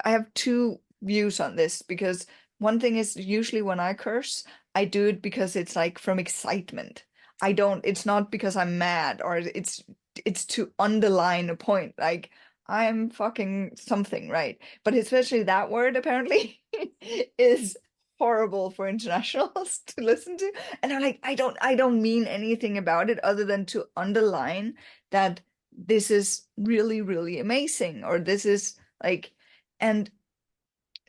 I have two views on this because one thing is usually when I curse, I do it because it's like from excitement. I don't, it's not because I'm mad or it's to underline a point. Like I'm fucking something, right? But especially that word apparently is horrible for internationals to listen to. And I'm like, I don't mean anything about it other than to underline that this is really, really amazing, or this is like, and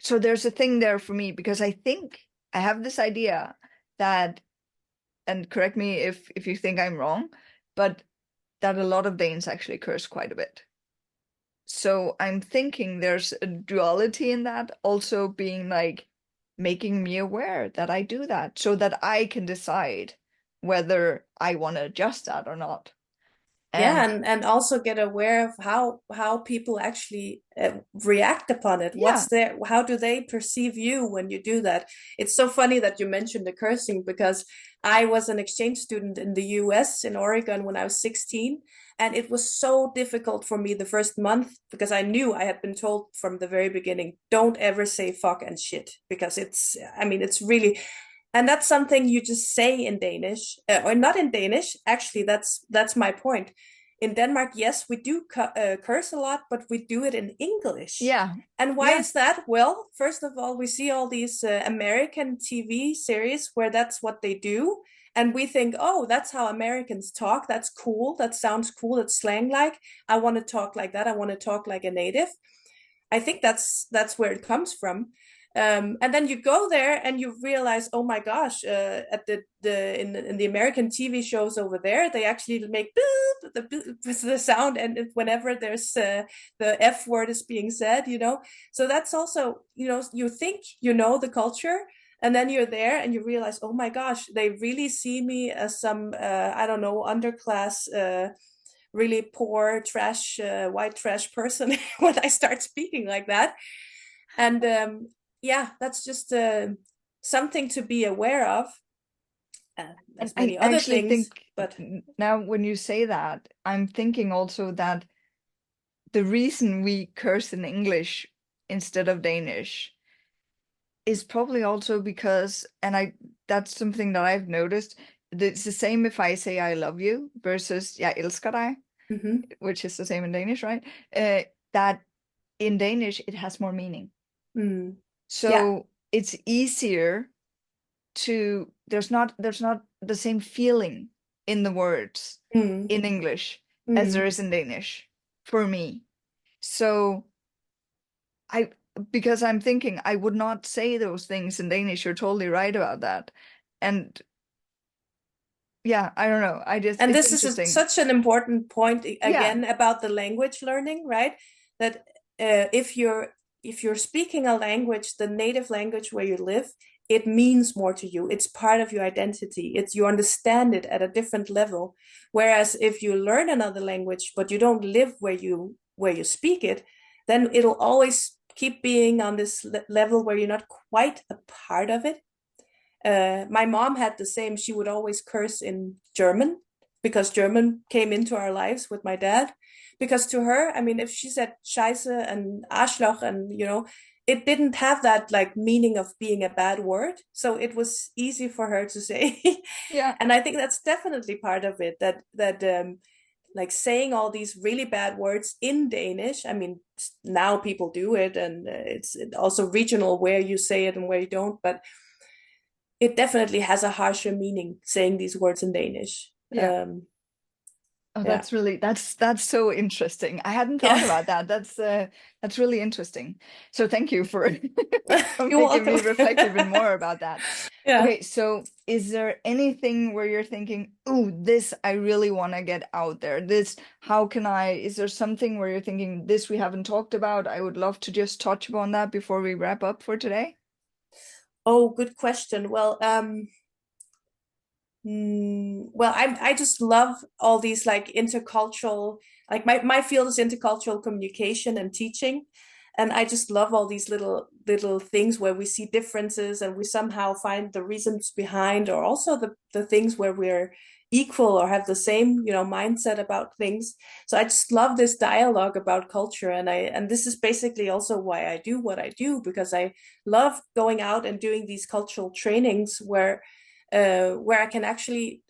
so there's a thing there for me because I think I have this idea that, and correct me if you think I'm wrong, but that a lot of Danes actually curse quite a bit. So I'm thinking there's a duality in that, also being like making me aware that I do that so that I can decide whether I want to adjust that or not. Yeah, And and also get aware of how people actually react upon it. yeah, What's their how do they perceive you when you do that? It's so funny that you mentioned the cursing because I was an exchange student in the US in Oregon when I was 16, and it was so difficult for me the first month because I knew I had been told from the very beginning, don't ever say fuck and shit because it's I mean it's really and that's something you just say in Danish, or not in Danish. Actually, that's my point. In Denmark, yes, we do curse a lot, but we do it in English. yeah, And why yeah, is that? Well, first of all, we see all these American TV series where that's what they do. And we think, oh, that's how Americans talk. That's cool. That sounds cool. It's slang like. I want to talk like that. I want to talk like a native. I think that's where it comes from. And then you go there and you realize, oh my gosh, at the in the American TV shows over there, they actually make boop, the sound, and whenever there's the F word is being said, you know. So that's also, you know, you think you know the culture, and then you're there and you realize, oh my gosh, they really see me as some I don't know underclass. Really poor trash white trash person when I start speaking like that. And yeah, that's just something to be aware of. and There's I many other actually things, think but now when you say that, I'm thinking also that the reason we curse in English instead of Danish is probably also because, and I that's something that I've noticed. It's the same if I say I love you versus jeg elsker dig, mhm. which is the same in Danish, right? Uh, that in Danish it has more meaning. Mm. Yeah. So it's easier to there's not the same feeling in the words Mm. in English as there Mm. is in Danish for me. So I because I'm thinking I would not say those things in Danish. You're totally right about that. And yeah, I don't know. I just And it's this is interesting. such an important point Yeah. again about the language learning, right? That if you're speaking a language, the native language where you live, it means more to you. It's part of your identity. It's you understand it at a different level. Whereas if you learn another language but you don't live where you speak it, then it'll always keep being on this level where you're not quite a part of it. My mom had the same. She would always curse in German because German came into our lives with my dad. Because to her, I mean, if she said Scheiße and Arschloch and, you know, it didn't have that like meaning of being a bad word. So it was easy for her to say. Yeah. And I think that's definitely part of it that like saying all these really bad words in Danish. I mean, now people do it and it's also regional where you say it and where you don't. But it definitely has a harsher meaning saying these words in Danish. Yeah. Oh, Yeah. that's so interesting. I hadn't thought Yeah. about that. That's really interesting. So thank you for for You're making me welcome. reflect even more about that. Yeah. Okay, so is there anything where you're thinking, "Ooh, this I really want to get out there. This, how can I?" Is there something where you're thinking, "This we haven't talked about. I would love to just touch upon that before we wrap up for today?" Oh, good question. Well, well, I just love all these like intercultural, like my field is intercultural communication and teaching, and I just love all these little things where we see differences and we somehow find the reasons behind, or also the things where we're equal or have the same, mindset about things. So I just love this dialogue about culture, and this is basically also why I do what I do, because I love going out and doing these cultural trainings where I can actually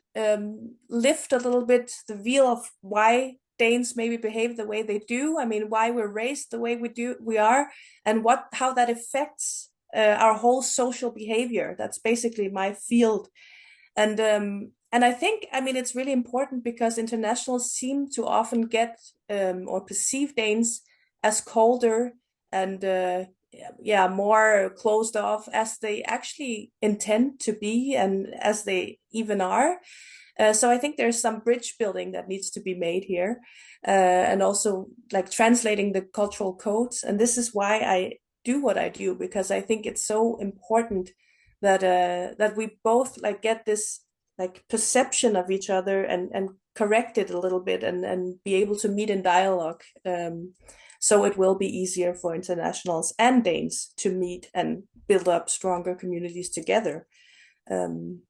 lift a little bit the veil of why Danes maybe behave the way they do. I mean, why we're raised the way we are, and how that affects our whole social behavior. That's basically my field, and I think, I mean, it's really important because internationals seem to often get or perceive Danes as colder and yeah, more closed off as they actually intend to be and as they even are. So I think there's some bridge building that needs to be made here, and also like translating the cultural codes. And this is why I do what I do, because I think it's so important that we both like get this like perception of each other and correct it a little bit and be able to meet in dialogue. So it will be easier for internationals and Danes to meet and build up stronger communities together. Um,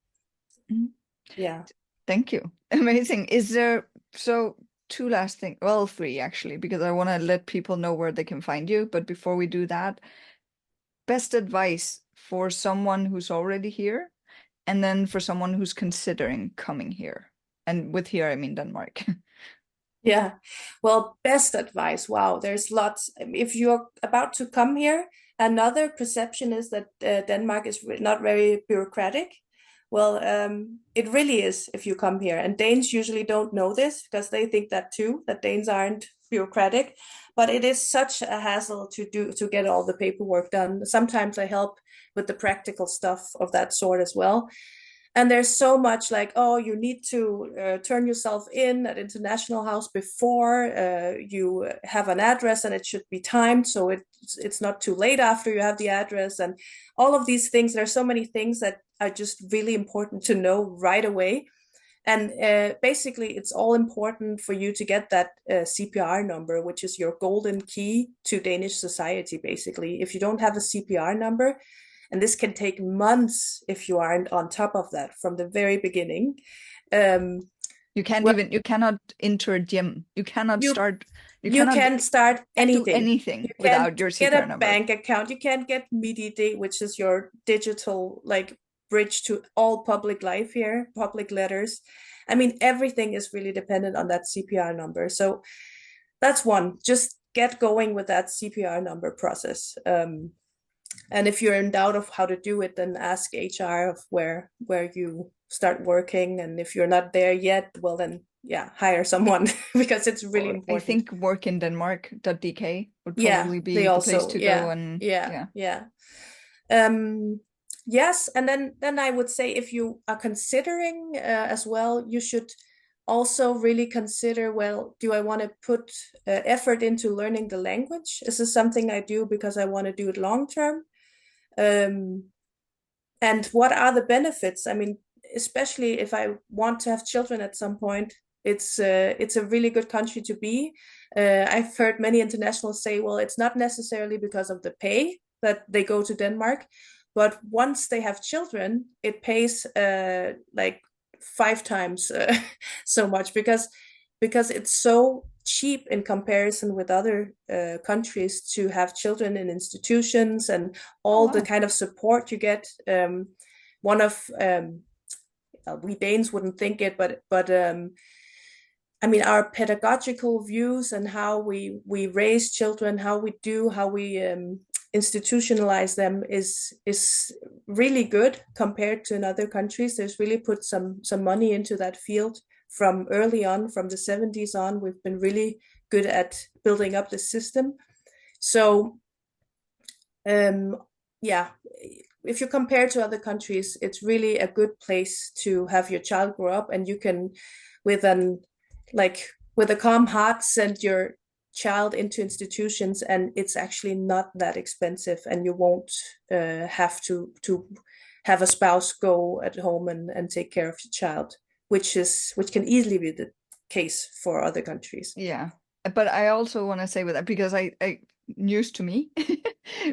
Mhm. yeah. Thank you. Amazing. Is there so two last things? Well, three actually, because I want to let people know where they can find you. But before we do that, best advice for someone who's already here, and then for someone who's considering coming here. And with here, I mean Denmark. Yeah. Well, best advice. Wow, there's lots. If you're about to come here, another perception is that Denmark is not very bureaucratic. Well, it really is if you come here. And Danes usually don't know this because they think that too, that Danes aren't bureaucratic. But it is such a hassle to get all the paperwork done. Sometimes I help with the practical stuff of that sort as well. And there's so much like, oh, you need to turn yourself in at International House before you have an address, and it should be timed so it's not too late after you have the address, and all of these things. There's so many things that are just really important to know right away. And basically, it's all important for you to get that CPR number, which is your golden key to Danish society, basically. If you don't have a CPR number, and this can take months if you aren't on top of that from the very beginning. Um, well, You cannot enter a gym. you You you cannot can start do anything. You anything can't without your get CPR a number. bank account. You can't get MidiD, which is your digital like bridge to all public life here, public letters. I mean, everything is really dependent on that CPR number. So that's one. Just get going with that CPR number process. And if you're in doubt of how to do it, then ask HR of where you start working. And if you're not there yet, well then yeah, hire someone because it's really Or I important. think workindenmark.dk would Yeah, probably they be the place also, to go. yeah, And yeah, yeah. yeah. Um, yes, and then I would say if you are considering as well, you should also really consider, well, do I want to put effort into learning the language? Is this something I do because I want to do it long term? Um, and what are the benefits? I mean, especially if I want to have children at some point, it's a really good country to be. I've heard many internationals say, well, it's not necessarily because of the pay that they go to Denmark, but once they have children, it pays like 5 times so much because it's so cheap in comparison with other countries to have children in institutions and Oh all the wow. kind of support you get. One of we Danes wouldn't think it, but I mean, our pedagogical views and how we raise children, how we institutionalize them is really good compared to in other countries. There's really put some money into that field from early on, from the 70s on. We've been really good at building up the system. So um, yeah, if you compare to other countries, it's really a good place to have your child grow up, and you can, with an like with a calm heart, send your child into institutions, and it's actually not that expensive, and you won't have to have a spouse go at home and take care of your child, which can easily be the case for other countries. Yeah. But I also want to say with that, because I news to me,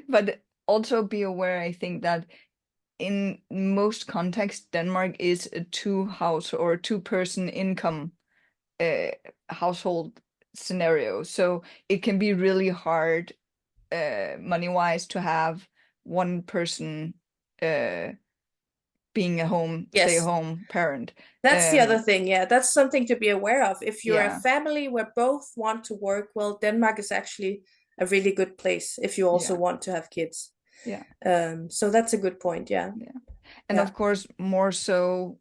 but also be aware, I think that in most contexts, Denmark is a two house or two-person income uh, household scenario. So it can be really hard money-wise to have one person uh, being a Yes, stay-at-home parent. that's the other Um, thing. Yeah, that's something to be aware of. If you're a yeah, family where both want to work, well, Denmark is actually a really good place if you also yeah, want to have kids. yeah, So that's a good point. Yeah, yeah. And yeah, of course, more so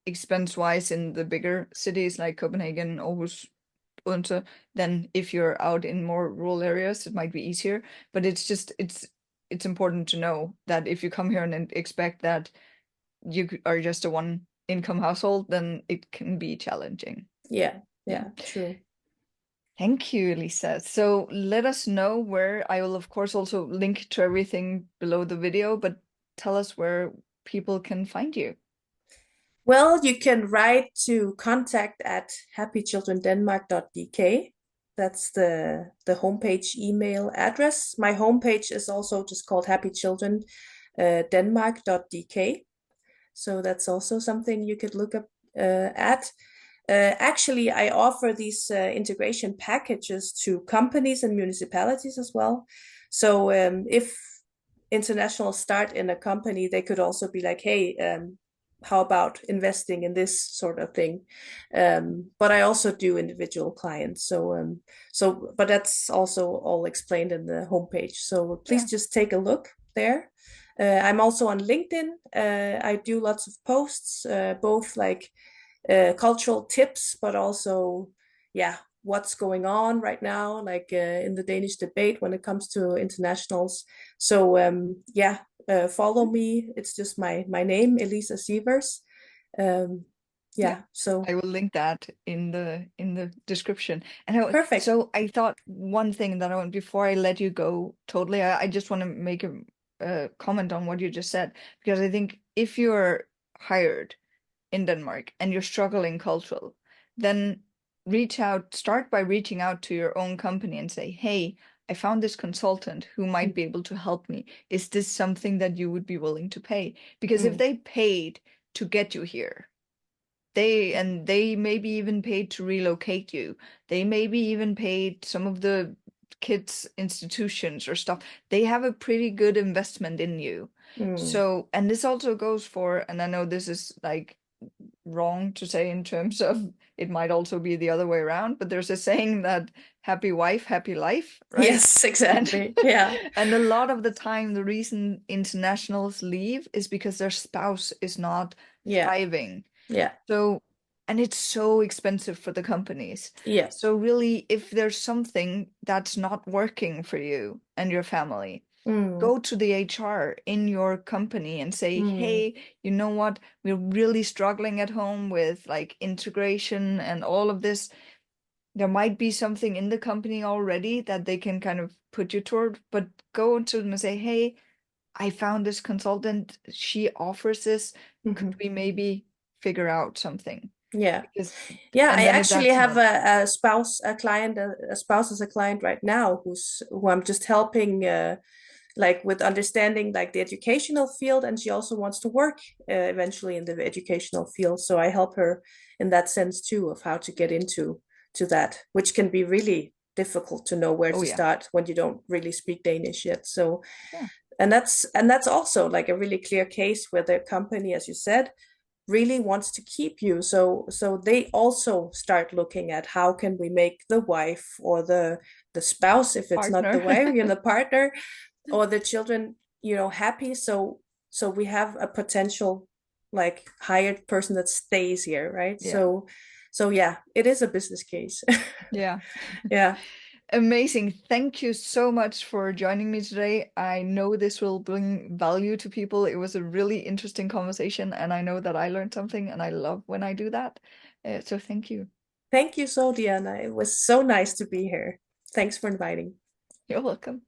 expense-wise in the bigger cities like Copenhagen, Aarhus, Odense, than if you're out in more rural areas, it might be easier. But it's important to know that if you come here and expect that are just a one income household, then it can be challenging. yeah, Yeah. yeah. True. Thank you, Elisa. So let us know where I will, of course, also link to everything below the video, but tell us where people can find you. Well, you can write to contact at happychildrendenmark.dk. That's the homepage email address. My homepage is also just called happychildrendenmark.dk. So that's also something you could look up at. Actually, I offer these integration packages to companies and municipalities as well. So if internationals start in a company, they could also be like, hey, how about investing in this sort of thing? But I also do individual clients. But that's also all explained in the homepage. So please Yeah. just take a look there. I'm also on LinkedIn. I do lots of posts, both like cultural tips, but also, yeah, what's going on right now, like in the Danish debate when it comes to internationals. So yeah, follow me. It's just my name, Elisa Sievers. Um, Yeah. yeah, so I will link that in the description. And perfect. so I thought one thing that I want before I let you go totally, I just want to make a comment on what you just said, because I think if you're hired in Denmark and you're struggling cultural, then start by reaching out to your own company and say, hey, I found this consultant who might be able to help me. Is this something that you would be willing to pay? Because if Mm, they paid to get you here, they maybe even paid to relocate you. They maybe even paid some of the kids' institutions or stuff. They have a pretty good investment in you. mm. So, and this also goes for, and I know this is like wrong to say in terms of it might also be the other way around, but there's a saying that happy wife, happy life, right? Yes, And exactly. Yeah, and a lot of the time the reason internationals leave is because their spouse is not yeah, thriving. yeah, So, and it's so expensive for the companies. yeah. So really, if there's something that's not working for you and your family, Mm, go to the HR in your company and say, mm, hey, you know what? We're really struggling at home with like integration and all of this. There might be something in the company already that they can kind of put you toward, but go to them and say, hey, I found this consultant. She offers this. Could mhm. we maybe figure out something? Yeah. Because, Yeah, and I then if actually that's have not, a spouse, a client, a spouse as a client right now who I'm just helping like with understanding like the educational field, and she also wants to work eventually in the educational field. So I help her in that sense too of how to get into to that, which can be really difficult to know where oh to yeah, start when you don't really speak Danish yet. So yeah, and that's also like a really clear case where the company, as you said, really wants to keep you. So they also start looking at how can we make the wife or the spouse, if it's not the partner. wife, the partner, or the children, happy, so we have a potential like hired person that stays here, right? Yeah. So yeah, it is a business case. Yeah. Yeah. Amazing. Thank you so much for joining me today. I know this will bring value to people. It was a really interesting conversation, and I know that I learned something, and I love when I do that. So thank you. Thank you so, Diana. It was so nice to be here. Thanks for inviting. You're welcome.